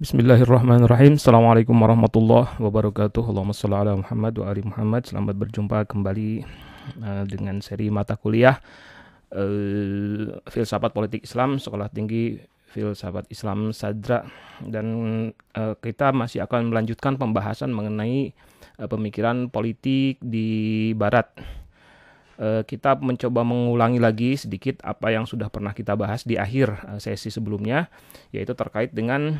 Bismillahirrahmanirrahim. Assalamualaikum warahmatullahi wabarakatuh. Allahumma shalli ala Muhammad wa ali Muhammad. Selamat berjumpa kembali dengan seri mata kuliah Filsafat Politik Islam Sekolah Tinggi Filsafat Islam Sadra, dan kita masih akan melanjutkan pembahasan mengenai pemikiran politik di Barat. Kita mencoba mengulangi lagi sedikit apa yang sudah pernah kita bahas di akhir sesi sebelumnya, yaitu terkait dengan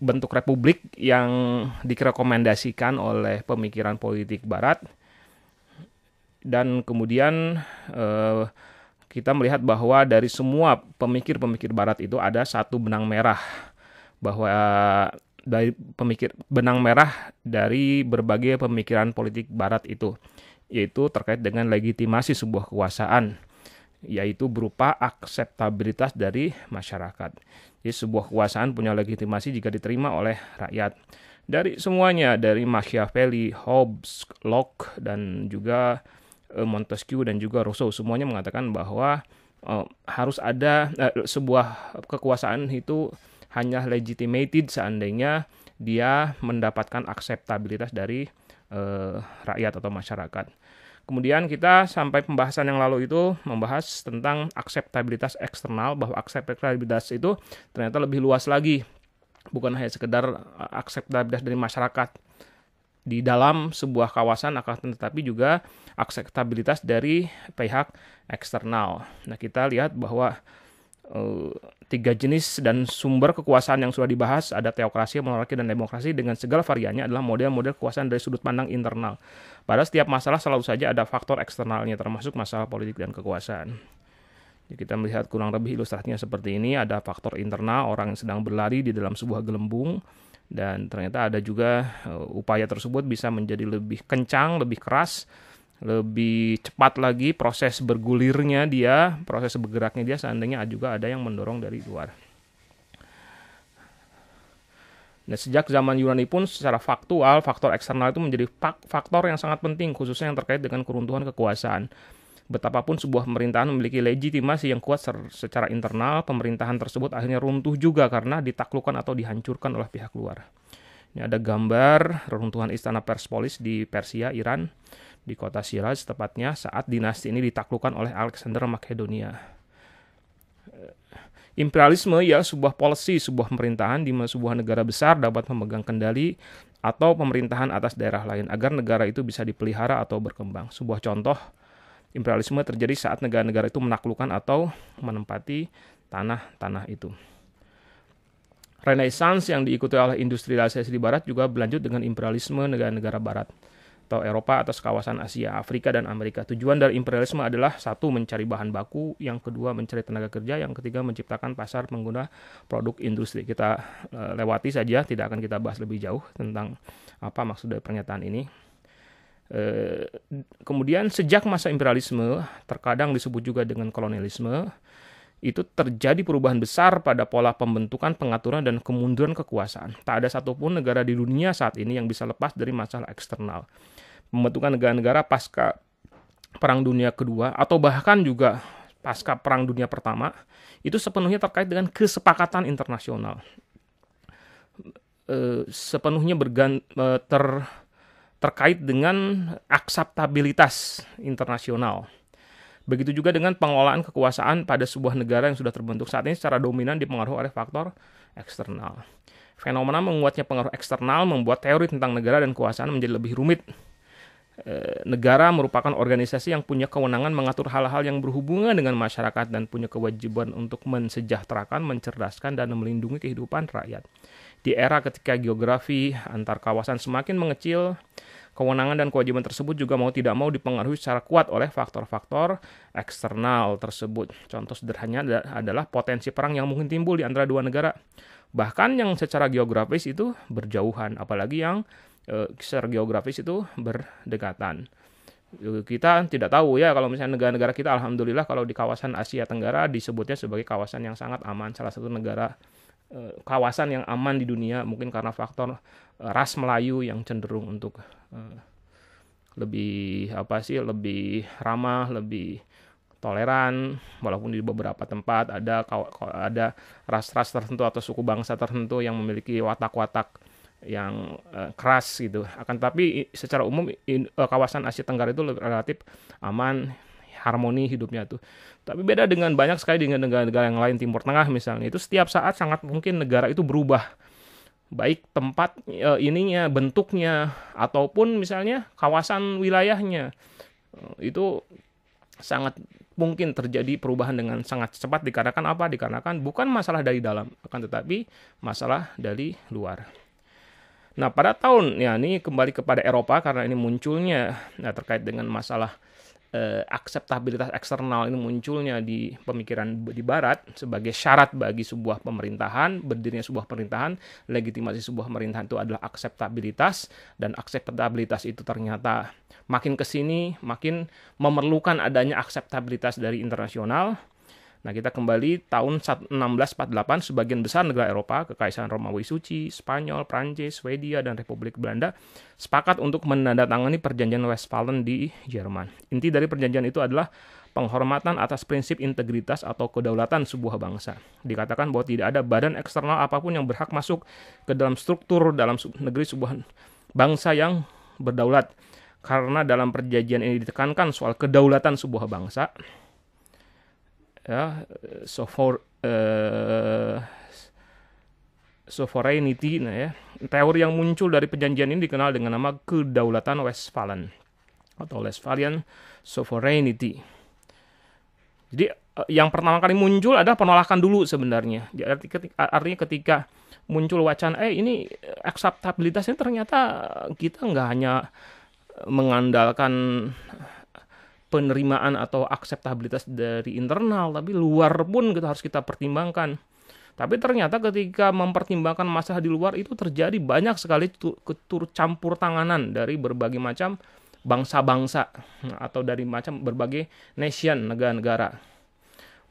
bentuk republik yang direkomendasikan oleh pemikiran politik Barat. Dan kemudian kita melihat bahwa dari semua pemikir-pemikir Barat itu ada satu benang merah, bahwa dari benang merah dari berbagai pemikiran politik Barat itu, yaitu terkait dengan legitimasi sebuah kekuasaan, yaitu berupa akseptabilitas dari masyarakat. Jadi sebuah kekuasaan punya legitimasi jika diterima oleh rakyat. Dari semuanya, dari Machiavelli, Hobbes, Locke, dan juga Montesquieu dan juga Rousseau, semuanya mengatakan bahwa harus ada sebuah kekuasaan itu hanya legitimated seandainya dia mendapatkan akseptabilitas dari rakyat atau masyarakat. Kemudian kita sampai pembahasan yang lalu itu membahas tentang akseptabilitas eksternal, bahwa akseptabilitas itu ternyata lebih luas lagi, bukan hanya sekedar akseptabilitas dari masyarakat di dalam sebuah kawasan, akan tetapi juga akseptabilitas dari pihak eksternal. Nah, kita lihat bahwa tiga jenis dan sumber kekuasaan yang sudah dibahas, ada teokrasi, monarki, dan demokrasi, dengan segala variannya adalah model-model kekuasaan dari sudut pandang internal. Pada setiap masalah selalu saja ada faktor eksternalnya, termasuk masalah politik dan kekuasaan. Jadi kita melihat kurang lebih ilustrasinya seperti ini. Ada faktor internal, orang yang sedang berlari di dalam sebuah gelembung, dan ternyata ada juga upaya tersebut bisa menjadi lebih kencang, lebih keras, lebih cepat lagi proses bergulirnya dia, proses bergeraknya dia, seandainya juga ada yang mendorong dari luar. Nah, sejak zaman Yunani pun secara faktual, faktor eksternal itu menjadi faktor yang sangat penting, khususnya yang terkait dengan keruntuhan kekuasaan. Betapapun sebuah pemerintahan memiliki legitimasi yang kuat secara internal, pemerintahan tersebut akhirnya runtuh juga karena ditaklukkan atau dihancurkan oleh pihak luar. Ini ada gambar reruntuhan istana Persepolis di Persia, Iran, di kota Shiraz tepatnya, saat dinasti ini ditaklukkan oleh Alexander Makedonia. Imperialisme ya sebuah policy, sebuah pemerintahan di mana sebuah negara besar dapat memegang kendali atau pemerintahan atas daerah lain agar negara itu bisa dipelihara atau berkembang. Sebuah contoh imperialisme terjadi saat negara-negara itu menaklukkan atau menempati tanah-tanah itu. Renaissance yang diikuti oleh industrialisasi di Barat juga berlanjut dengan imperialisme negara-negara Barat atau Eropa atas kawasan Asia, Afrika, dan Amerika. Tujuan dari imperialisme adalah satu, mencari bahan baku, yang kedua mencari tenaga kerja, yang ketiga menciptakan pasar pengguna produk industri. Kita lewati saja, tidak akan kita bahas lebih jauh tentang apa maksud dari pernyataan ini. Kemudian sejak masa imperialisme, terkadang disebut juga dengan kolonialisme, itu terjadi perubahan besar pada pola pembentukan, pengaturan, dan kemunduran kekuasaan. Tak ada satupun negara di dunia saat ini yang bisa lepas dari masalah eksternal. Pembentukan negara-negara pasca Perang Dunia Kedua atau bahkan juga pasca Perang Dunia Pertama itu sepenuhnya terkait dengan kesepakatan internasional. Sepenuhnya terkait dengan akseptabilitas internasional. Begitu juga dengan pengelolaan kekuasaan pada sebuah negara yang sudah terbentuk saat ini secara dominan dipengaruhi oleh faktor eksternal. Fenomena menguatnya pengaruh eksternal membuat teori tentang negara dan kekuasaan menjadi lebih rumit. Negara merupakan organisasi yang punya kewenangan mengatur hal-hal yang berhubungan dengan masyarakat dan punya kewajiban untuk mensejahterakan, mencerdaskan, dan melindungi kehidupan rakyat. Di era ketika geografi antar kawasan semakin mengecil, kewenangan dan kewajiban tersebut juga mau tidak mau dipengaruhi secara kuat oleh faktor-faktor eksternal tersebut. Contoh sederhananya adalah potensi perang yang mungkin timbul di antara dua negara, bahkan yang secara geografis itu berjauhan, apalagi yang secara geografis itu berdekatan. Kita tidak tahu ya, kalau misalnya negara-negara kita, alhamdulillah kalau di kawasan Asia Tenggara disebutnya sebagai kawasan yang sangat aman, salah satu negara kawasan yang aman di dunia, mungkin karena faktor ras Melayu yang cenderung untuk lebih lebih ramah, lebih toleran, walaupun di beberapa tempat ada ras-ras tertentu atau suku bangsa tertentu yang memiliki watak-watak yang keras gitu. Akan tapi secara umum kawasan Asia Tenggara itu relatif aman, harmoni hidupnya tuh. Tapi beda dengan banyak sekali dengan negara-negara yang lain, Timur Tengah misalnya, itu setiap saat sangat mungkin negara itu berubah, baik tempat ininya, bentuknya, ataupun misalnya kawasan wilayahnya. Itu sangat mungkin terjadi perubahan dengan sangat cepat. Dikarenakan apa? Dikarenakan bukan masalah dari dalam, akan tetapi masalah dari luar. Nah, pada tahun ya ini kembali kepada Eropa karena ini munculnya terkait dengan masalah akseptabilitas eksternal ini munculnya di pemikiran di Barat sebagai syarat bagi sebuah pemerintahan, berdirinya sebuah pemerintahan, legitimasi sebuah pemerintahan itu adalah akseptabilitas, dan akseptabilitas itu ternyata makin kesini makin memerlukan adanya akseptabilitas dari internasional. Nah, kita kembali tahun 1648, sebagian besar negara Eropa, Kekaisaran Romawi Suci, Spanyol, Prancis, Swedia, dan Republik Belanda sepakat untuk menandatangani Perjanjian Westphalen di Jerman. Inti dari perjanjian itu adalah penghormatan atas prinsip integritas atau kedaulatan sebuah bangsa. Dikatakan bahwa tidak ada badan eksternal apapun yang berhak masuk ke dalam struktur dalam negeri sebuah bangsa yang berdaulat. Karena dalam perjanjian ini ditekankan soal kedaulatan sebuah bangsa, ya, sovereignty, nah ya, teori yang muncul dari perjanjian ini dikenal dengan nama kedaulatan Westphalen atau Westphalian sovereignty. Jadi yang pertama kali muncul adalah penolakan dulu sebenarnya. Artinya ketika muncul wacana ini akseptabilitasnya, ternyata kita nggak hanya mengandalkan penerimaan atau akseptabilitas dari internal, tapi luar pun harus kita pertimbangkan. Tapi ternyata ketika mempertimbangkan masalah di luar itu terjadi banyak sekali turut campur tanganan dari berbagai macam bangsa-bangsa atau dari macam berbagai nation, negara-negara.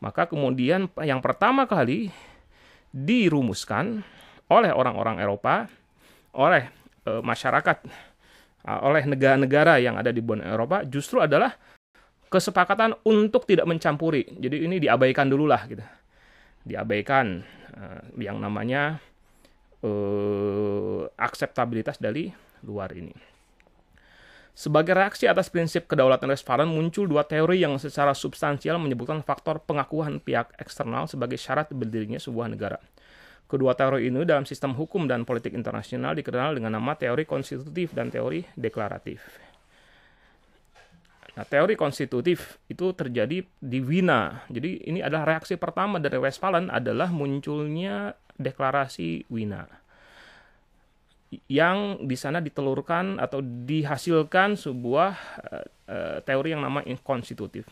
Maka kemudian yang pertama kali dirumuskan oleh orang-orang Eropa, oleh masyarakat, oleh negara-negara yang ada di benua Eropa justru adalah kesepakatan untuk tidak mencampuri. Jadi ini diabaikan dulu lah gitu. Diabaikan yang namanya akseptabilitas dari luar ini. Sebagai reaksi atas prinsip kedaulatan Westphalen muncul dua teori yang secara substansial menyebutkan faktor pengakuan pihak eksternal sebagai syarat berdirinya sebuah negara. Kedua teori ini dalam sistem hukum dan politik internasional dikenal dengan nama teori konstitutif dan teori deklaratif. Nah, teori konstitutif itu terjadi di Wina. Jadi ini adalah reaksi pertama dari Westphalen adalah munculnya deklarasi Wina, yang di sana ditelurkan atau dihasilkan sebuah teori yang namanya konstitutif,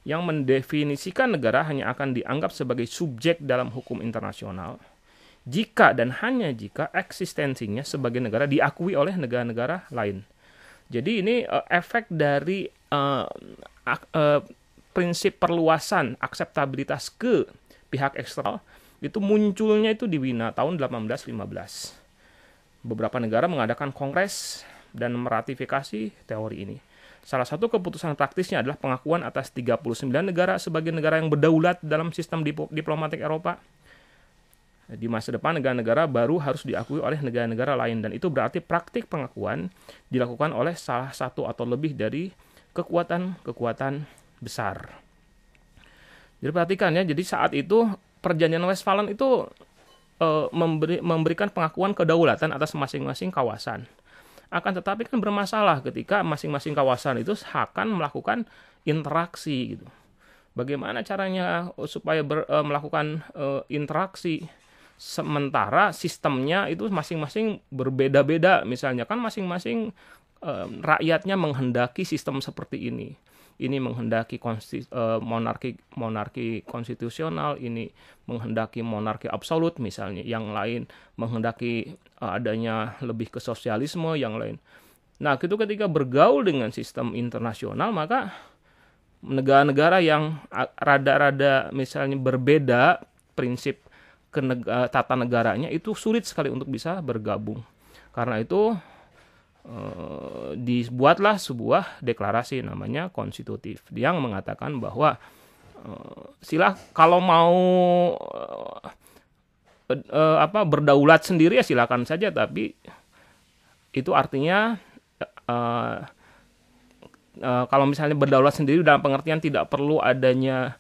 yang mendefinisikan negara hanya akan dianggap sebagai subjek dalam hukum internasional jika dan hanya jika eksistensinya sebagai negara diakui oleh negara-negara lain. Jadi ini efek dari prinsip perluasan akseptabilitas ke pihak eksternal itu munculnya itu di Wina tahun 1815. Beberapa negara mengadakan kongres dan meratifikasi teori ini. Salah satu keputusan praktisnya adalah pengakuan atas 39 negara sebagai negara yang berdaulat dalam sistem diplomatik Eropa. Di masa depan negara-negara baru harus diakui oleh negara-negara lain, dan itu berarti praktik pengakuan dilakukan oleh salah satu atau lebih dari kekuatan-kekuatan besar. Jadi perhatikan ya, jadi saat itu Perjanjian Westphalen itu memberikan pengakuan kedaulatan atas masing-masing kawasan. Akan tetapi kan bermasalah ketika masing-masing kawasan itu akan melakukan interaksi gitu. Bagaimana caranya supaya melakukan interaksi sementara sistemnya itu masing-masing berbeda-beda. Misalnya kan masing-masing rakyatnya menghendaki sistem seperti ini. Ini menghendaki monarki konstitusional, ini menghendaki monarki absolut misalnya, yang lain menghendaki adanya lebih ke sosialisme, yang lain. Nah, itu ketika bergaul dengan sistem internasional, maka negara-negara yang rada-rada misalnya berbeda prinsip tata negaranya itu sulit sekali untuk bisa bergabung. Karena itu dibuatlah sebuah deklarasi namanya konstitutif yang mengatakan bahwa kalau mau berdaulat sendiri ya silakan saja, tapi itu artinya kalau misalnya berdaulat sendiri dalam pengertian tidak perlu adanya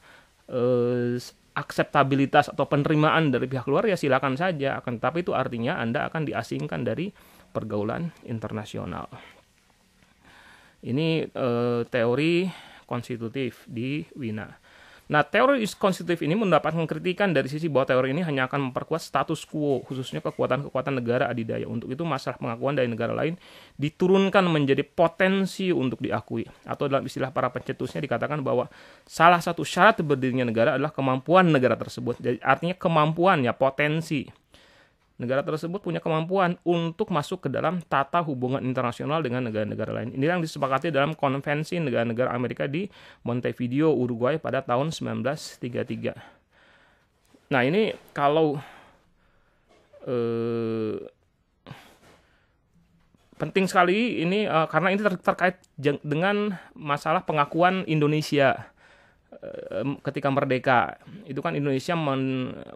akseptabilitas atau penerimaan dari pihak luar, ya silakan saja. Tapi itu artinya Anda akan diasingkan dari pergaulan internasional. Ini teori konstitutif di Wina. Nah, teori konstitutif ini mendapatkan kritikan dari sisi bahwa teori ini hanya akan memperkuat status quo, khususnya kekuatan-kekuatan negara adidaya. Untuk itu, masalah pengakuan dari negara lain diturunkan menjadi potensi untuk diakui. Atau dalam istilah para pencetusnya dikatakan bahwa salah satu syarat berdirinya negara adalah kemampuan negara tersebut. Jadi artinya kemampuan, ya potensi. Negara tersebut punya kemampuan untuk masuk ke dalam tata hubungan internasional dengan negara-negara lain. Ini yang disepakati dalam konvensi negara-negara Amerika di Montevideo, Uruguay pada tahun 1933. Nah, ini kalau penting sekali ini karena ini terkait dengan masalah pengakuan Indonesia ketika merdeka. Itu kan Indonesia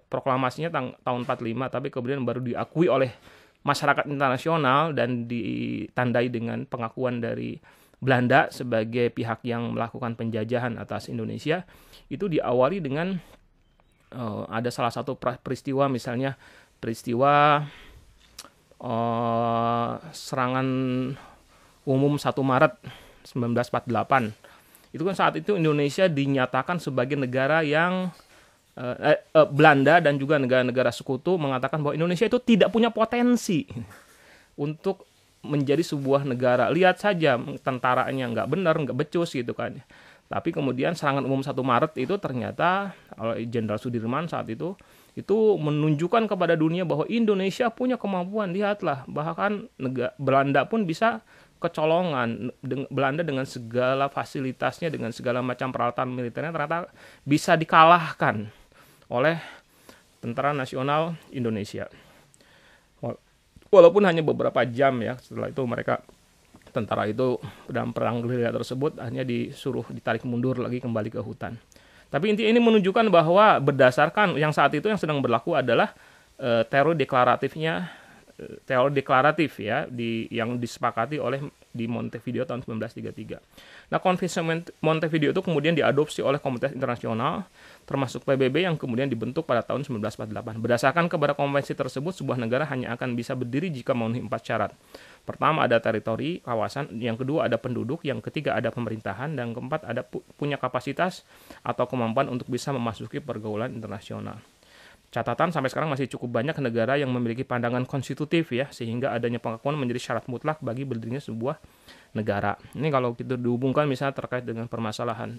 proklamasinya tahun 45, tapi kemudian baru diakui oleh masyarakat internasional dan ditandai dengan pengakuan dari Belanda sebagai pihak yang melakukan penjajahan atas Indonesia. Itu diawali dengan ada salah satu peristiwa, misalnya peristiwa serangan umum 1 Maret 1948. Itu kan saat itu Indonesia dinyatakan sebagai negara yang Belanda dan juga negara-negara sekutu mengatakan bahwa Indonesia itu tidak punya potensi untuk menjadi sebuah negara. Lihat saja tentaranya nggak benar, nggak becus gitu kan. Tapi kemudian serangan umum 1 Maret itu ternyata oleh Jenderal Sudirman saat itu menunjukkan kepada dunia bahwa Indonesia punya kemampuan. Lihatlah, bahkan Belanda pun bisa kecolongan. Belanda dengan segala fasilitasnya, dengan segala macam peralatan militernya ternyata bisa dikalahkan oleh Tentara Nasional Indonesia. Walaupun hanya beberapa jam ya setelah itu tentara itu dalam perang gerilya tersebut hanya ditarik mundur lagi kembali ke hutan. Tapi inti ini menunjukkan bahwa berdasarkan yang saat itu yang sedang berlaku adalah teori deklaratif ya yang disepakati di Montevideo tahun 1933. Nah, konvensi Montevideo itu kemudian diadopsi oleh komunitas internasional termasuk PBB yang kemudian dibentuk pada tahun 1948. Berdasarkan kepada konvensi tersebut, sebuah negara hanya akan bisa berdiri jika memenuhi 4 syarat. Pertama, ada teritori, kawasan. Yang kedua, ada penduduk. Yang ketiga, ada pemerintahan. Dan keempat, ada punya kapasitas atau kemampuan untuk bisa memasuki pergaulan internasional. Catatan sampai sekarang masih cukup banyak negara yang memiliki pandangan konstitutif ya, sehingga adanya pengakuan menjadi syarat mutlak bagi berdirinya sebuah negara. Ini kalau kita dihubungkan misalnya terkait dengan permasalahan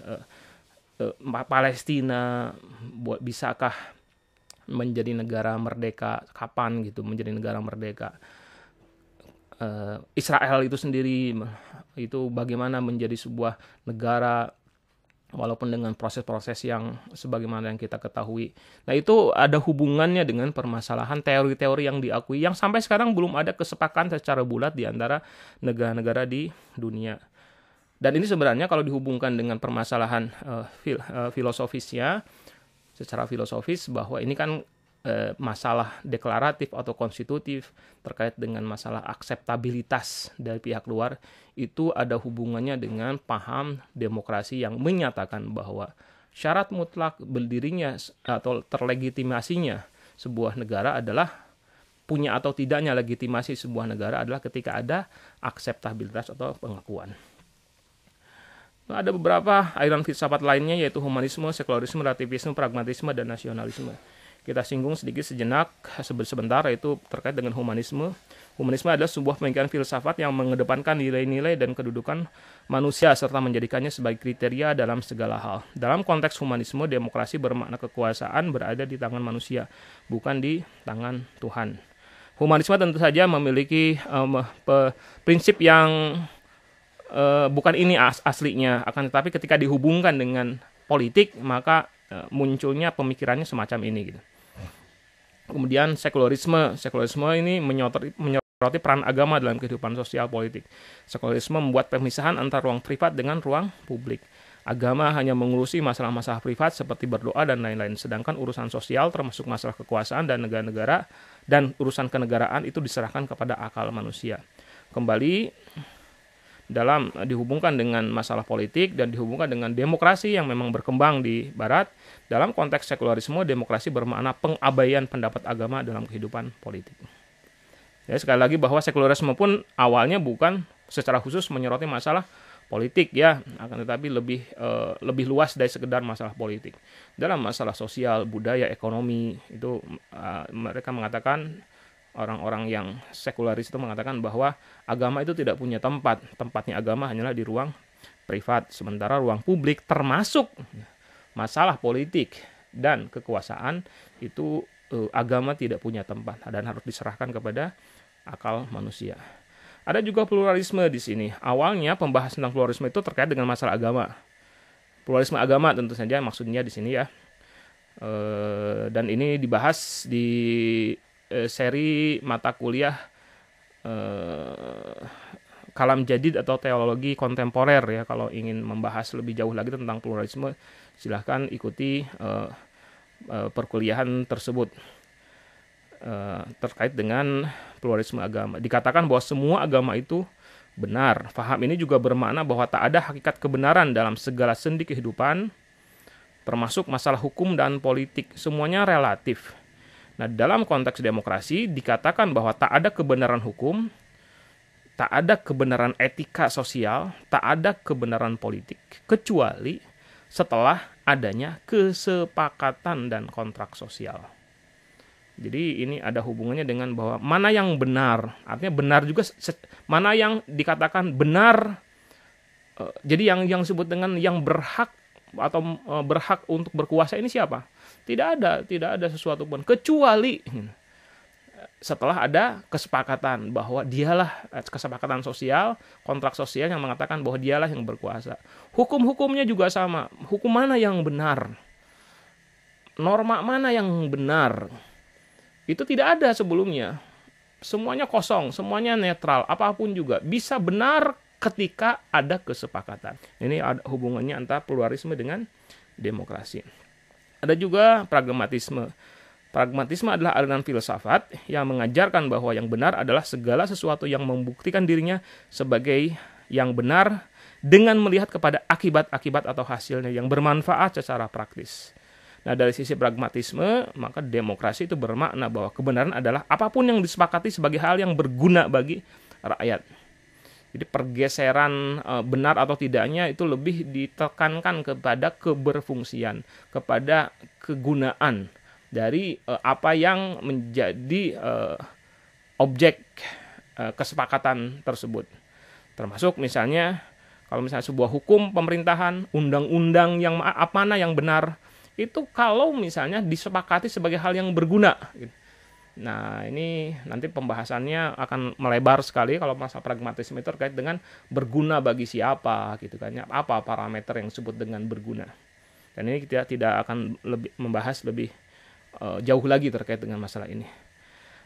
Palestina, bisakah menjadi negara merdeka, kapan gitu menjadi negara merdeka. Israel itu sendiri itu bagaimana menjadi sebuah negara walaupun dengan proses-proses yang sebagaimana yang kita ketahui. Nah, itu ada hubungannya dengan permasalahan teori-teori yang diakui yang sampai sekarang belum ada kesepakatan secara bulat di antara negara-negara di dunia. Dan ini sebenarnya kalau dihubungkan dengan permasalahan filosofisnya, secara filosofis bahwa ini kan masalah deklaratif atau konstitutif terkait dengan masalah akseptabilitas dari pihak luar, itu ada hubungannya dengan paham demokrasi yang menyatakan bahwa syarat mutlak berdirinya atau terlegitimasinya sebuah negara adalah punya atau tidaknya legitimasi sebuah negara adalah ketika ada akseptabilitas atau pengakuan. Ada beberapa aliran filsafat lainnya yaitu humanisme, sekularisme, relativisme, pragmatisme, dan nasionalisme. Kita singgung sedikit sejenak sebentar yaitu terkait dengan humanisme. Humanisme adalah sebuah pemikiran filsafat yang mengedepankan nilai-nilai dan kedudukan manusia serta menjadikannya sebagai kriteria dalam segala hal. Dalam konteks humanisme, demokrasi bermakna kekuasaan berada di tangan manusia, bukan di tangan Tuhan. Humanisme tentu saja memiliki prinsip yang bukan ini aslinya, akan tetapi ketika dihubungkan dengan politik maka munculnya pemikirannya semacam ini gitu. Kemudian sekularisme ini menyoroti menyoroti peran agama dalam kehidupan sosial politik. Sekularisme membuat pemisahan antara ruang privat dengan ruang publik. Agama hanya mengurusi masalah-masalah privat seperti berdoa dan lain-lain, sedangkan urusan sosial termasuk masalah kekuasaan dan negara-negara dan urusan kenegaraan itu diserahkan kepada akal manusia. Kembali dalam dihubungkan dengan masalah politik dan dihubungkan dengan demokrasi yang memang berkembang di Barat, dalam konteks sekularisme, demokrasi bermakna pengabaian pendapat agama dalam kehidupan politik. Ya, sekali lagi bahwa sekularisme pun awalnya bukan secara khusus menyoroti masalah politik ya, akan tetapi lebih luas dari sekedar masalah politik. Dalam masalah sosial, budaya, ekonomi itu mereka mengatakan, orang-orang yang sekularis itu mengatakan bahwa agama itu tidak punya tempat. Tempatnya agama hanyalah di ruang privat, sementara ruang publik termasuk masalah politik dan kekuasaan itu agama tidak punya tempat dan harus diserahkan kepada akal manusia. Ada juga pluralisme di sini. Awalnya pembahasan tentang pluralisme itu terkait dengan masalah agama. Pluralisme agama tentu saja maksudnya di sini ya. Dan ini dibahas di seri mata kuliah Kalam Jadid atau teologi kontemporer ya. Kalau ingin membahas lebih jauh lagi tentang pluralisme, silahkan ikuti perkuliahan tersebut terkait dengan pluralisme agama. Dikatakan bahwa semua agama itu benar. Faham ini juga bermakna bahwa tak ada hakikat kebenaran dalam segala sendi kehidupan, termasuk masalah hukum dan politik. Semuanya relatif. Nah, dalam konteks demokrasi dikatakan bahwa tak ada kebenaran hukum, tak ada kebenaran etika sosial, tak ada kebenaran politik, kecuali setelah adanya kesepakatan dan kontrak sosial. Jadi ini ada hubungannya dengan bahwa mana yang benar, artinya benar juga, mana yang dikatakan benar. Jadi yang disebut dengan yang berhak atau berhak untuk berkuasa ini siapa? Tidak ada sesuatu pun kecuali setelah ada kesepakatan bahwa dialah, kesepakatan sosial, kontrak sosial yang mengatakan bahwa dialah yang berkuasa. Hukum-hukumnya juga sama. Hukum mana yang benar? Norma mana yang benar? Itu tidak ada sebelumnya. Semuanya kosong, semuanya netral, apapun juga bisa benar ketika ada kesepakatan. Ini ada hubungannya antara pluralisme dengan demokrasi. Ada juga pragmatisme. Pragmatisme adalah aliran filsafat yang mengajarkan bahwa yang benar adalah segala sesuatu yang membuktikan dirinya sebagai yang benar dengan melihat kepada akibat-akibat atau hasilnya yang bermanfaat secara praktis. Nah, dari sisi pragmatisme, maka demokrasi itu bermakna bahwa kebenaran adalah apapun yang disepakati sebagai hal yang berguna bagi rakyat. Jadi pergeseran benar atau tidaknya itu lebih ditekankan kepada keberfungsian, kepada kegunaan dari apa yang menjadi objek kesepakatan tersebut. Termasuk misalnya, kalau misalnya sebuah hukum pemerintahan, undang-undang yang mana yang benar, itu kalau misalnya disepakati sebagai hal yang berguna. Nah, ini nanti pembahasannya akan melebar sekali kalau masalah pragmatisme itu terkait dengan berguna bagi siapa gitu kan. Apa parameter yang disebut dengan berguna. Dan ini kita tidak akan membahas lebih jauh lagi terkait dengan masalah ini.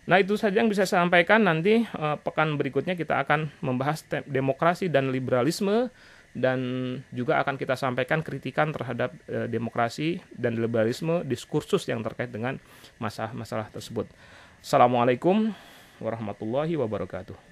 Nah, itu saja yang bisa saya sampaikan. Nanti pekan berikutnya kita akan membahas demokrasi dan liberalisme, dan juga akan kita sampaikan kritikan terhadap demokrasi dan liberalisme, diskursus yang terkait dengan masalah-masalah tersebut. Assalamualaikum warahmatullahi wabarakatuh.